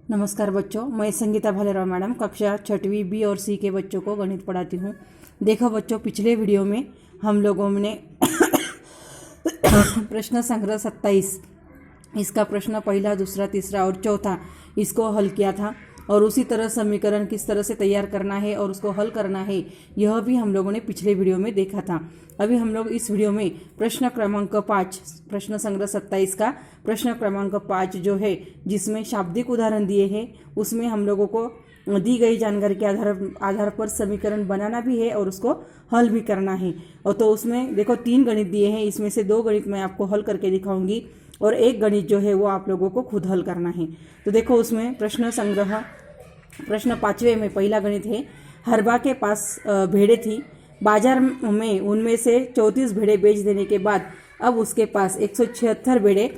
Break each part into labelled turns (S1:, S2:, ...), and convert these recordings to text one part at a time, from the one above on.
S1: नमस्कार बच्चों, मैं संगीता भालेराव मैडम कक्षा 6वीं बी और सी के बच्चों को गणित पढ़ाती हूँ। देखो बच्चों, पिछले वीडियो में हम लोगों ने प्रश्न संग्रह 27 इसका प्रश्न पहला, दूसरा, तीसरा और चौथा इसको हल किया था और उसी तरह समीकरण किस तरह से तैयार करना है और उसको हल करना है यह भी हम लोगों ने पिछले वीडियो में देखा था। अभी हम लोग इस वीडियो में प्रश्न क्रमांक 5 प्रश्न संग्रह 27 का प्रश्न क्रमांक 5 जो है, जिसमें शाब्दिक उदाहरण दिए हैं, उसमें हम लोगों को दी गई जानकारी के आधार पर समीकरण बनाना भी है और उसको हल भी करना है। और तो उसमें देखो 3 गणित दिए हैं, इसमें से 2 गणित मैं आपको हल करके दिखाऊंगी और 1 गणित जो है वो आप लोगों को खुद हल करना है। तो देखो उसमें प्रश्न संग्रह प्रश्न 5वें में पहला गणित है। हरबा के पास भेड़ें थी, बाजार में उनमें से 34 भेड़ें बेच देने के बाद अब उसके पास 176 भेड़ें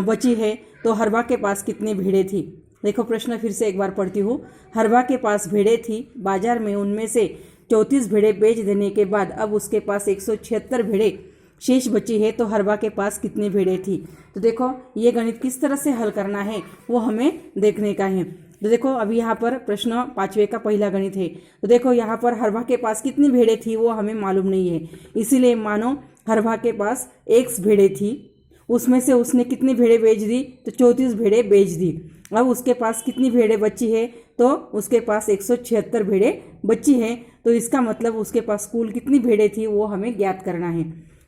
S1: बची है, तो हरबा के पास कितनी भेड़ें थी। देखो प्रश्न फिर से एक बार पढ़ती हूँ। हरबा के पास भेड़ें थी, बाजार में उनमें से 34 भेड़ें बेच देने के बाद अब उसके पास 176 भेड़ें शेष बची है, तो हरबा के पास कितनी भेड़ें थी। तो देखो ये गणित किस तरह से हल करना है वो हमें देखने का है। तो देखो अभी यहाँ पर प्रश्न 5वें का पहला गणित है। तो देखो यहाँ पर हरबा के पास कितनी भेड़ें थी वो हमें मालूम नहीं है, इसीलिए मानो हरबा के पास X भेड़ें थी, उसमें से उसने कितनी भेड़ें बेच दी, तो 34 भेड़ें बेच दी। अब उसके पास कितनी भेड़ें बची है, तो उसके पास 176 भेड़ें बची है। तो इसका मतलब उसके पास कुल कितनी भेड़ें थी वो हमें ज्ञात करना है।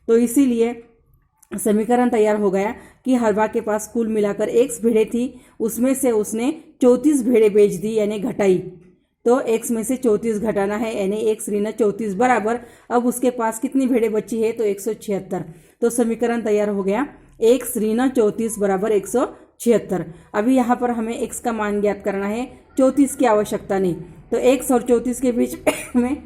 S1: तो इसीलिए समीकरण तैयार हो गया कि हरबा के पास कुल मिलाकर X भेड़ें थी, उसमें से उसने 34 भेड़ें बेच दी यानी घटाई। तो X में से 34 घटाना है यानी X ऋण 34 बराबर अब उसके पास कितनी भेड़ें बची है, तो 176। तो समीकरण तैयार हो गया X ऋण 34 बराबर 176। अभी यहाँ पर हमें X का मान ज्ञात करना है, 34 की आवश्यकता नहीं। तो X और 34 के बीच में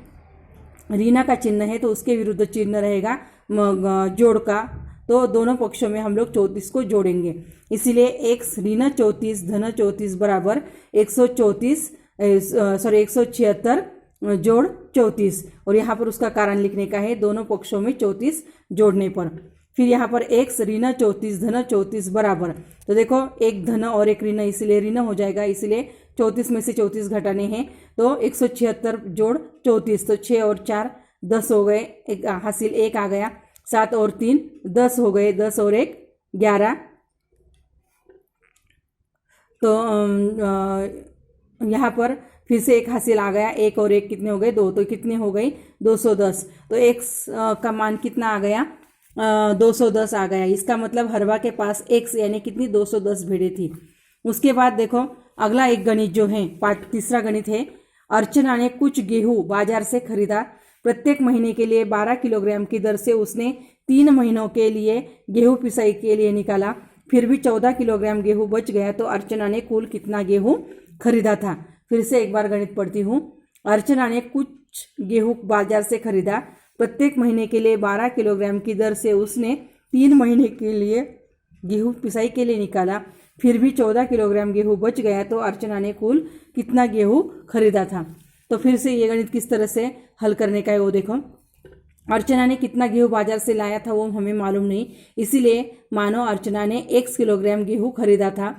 S1: ऋण का चिन्ह है, तो उसके विरुद्ध चिन्ह रहेगा जोड़ का। तो दोनों पक्षों में हम लोग 34 को जोड़ेंगे, इसीलिए X ऋण 34 धन 34 बराबर 176 जोड़ 34। और यहाँ पर उसका कारण लिखने का है, दोनों पक्षों में 34 जोड़ने पर। फिर यहाँ पर X ऋण 34 धन 34 बराबर, तो देखो एक धन और एक ऋण, इसलिए ऋण हो जाएगा, इसलिए 34 में से 34 घटाने हैं, तो 176 जोड़ 34, तो 6 और 4 10 हो गए, एक हासिल 1 आ गया, 7 और 3 10 हो गए, 10 और 1 11। तो यहाँ पर फिर से एक हासिल आ गया, 1 और 1 कितने हो गए, 2, तो कितने हो गई 210। तो X का मान कितना आ गया, 210 आ गया। इसका मतलब हरबा के पास X यानी कितनी 210 भेड़ें थी। उसके बाद देखो अगला एक गणित जो है, तीसरा गणित है। अर्चना ने कुछ गेहूं बाजार से खरीदा, प्रत्येक महीने के लिए 12 किलोग्राम की दर से उसने 3 महीनों के लिए गेहूं पिसाई के लिए निकाला, फिर भी 14 किलोग्राम गेहूं बच गया, तो अर्चना ने कुल कितना गेहूं खरीदा था। फिर से एक बार गणित पढ़ती हूँ। अर्चना ने कुछ गेहूं बाजार से खरीदा, प्रत्येक महीने के लिए 12 किलोग्राम की दर से उसने 3 महीने के लिए गेहूं पिसाई के लिए निकाला, फिर भी 14 किलोग्राम गेहूं बच गया, तो अर्चना ने कुल कितना गेहूं खरीदा था। तो फिर से ये गणित किस तरह से हल करने का है वो देखो। अर्चना ने कितना गेहूं बाजार से लाया था वो हमें मालूम नहीं, इसीलिए मानो अर्चना ने X किलोग्राम गेहूं खरीदा था,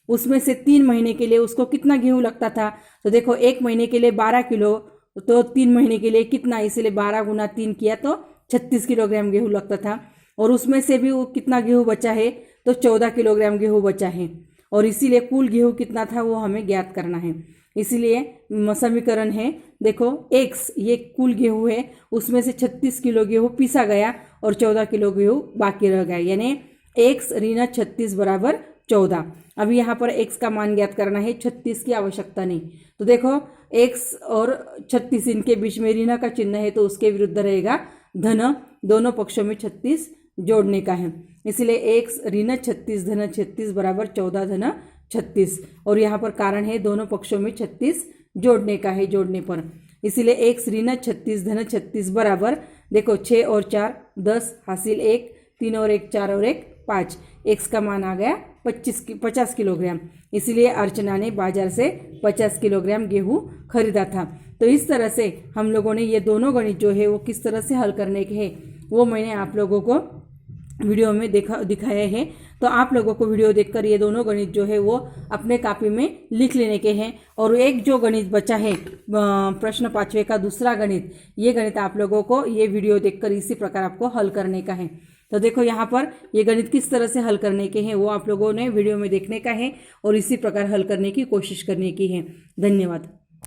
S1: उसमें से 3 महीने के लिए उसको कितना गेहूं लगता था। तो देखो 1 महीने के लिए 12 किलो, तो 3 महीने के लिए कितना, इसलिए 12 गुना 3 किया तो 36 किलोग्राम गेहूं लगता था। और उसमें से भी वो कितना गेहूं बचा है, तो 14 किलोग्राम गेहूं बचा है, और इसीलिए कुल गेहूं कितना था वो हमें ज्ञात करना है। इसीलिए समीकरण है, देखो X ये कुल गेहूं है, उसमें से 36 किलो गेहूं पीसा गया और 14 किलो गेहूं बाकी रह गया, यानी X ऋण 36 बराबर 14। अभी यहाँ पर X का मान ज्ञात करना है, 36 की आवश्यकता नहीं। तो देखो X और 36 इनके बीच में ऋण का चिन्ह है, तो उसके विरुद्ध रहेगा धन, दोनों पक्षों में 36 जोड़ने का है, इसलिए X ऋण 36 धन 36 बराबर 14 धन 36। और यहाँ पर कारण है दोनों पक्षों में 36 जोड़ने का है, जोड़ने पर, इसीलिए X ऋण 36 धन 36 बराबर, देखो 6 और 4 10 हासिल 1, 3 और 1 4 और 1 5। X का मान आ गया 50 किलोग्राम, इसीलिए अर्चना ने बाजार से 50 किलोग्राम गेहूं खरीदा था। तो इस तरह से हम लोगों ने ये दोनों गणित जो है वो किस तरह से हल करने के हैं वो मैंने आप लोगों को वीडियो में दिखाए हैं। तो आप लोगों को वीडियो देखकर ये दोनों गणित जो है वो अपने कॉपी में लिख लेने के हैं। और एक जो गणित बचा है प्रश्न 5वें का दूसरा गणित, ये गणित आप लोगों को ये वीडियो देखकर इसी प्रकार आपको हल करने का है। तो देखो यहाँ पर ये गणित किस तरह से हल करने के हैं वो आप लोगों ने वीडियो में देखने का है और इसी प्रकार हल करने की कोशिश करने की है। धन्यवाद।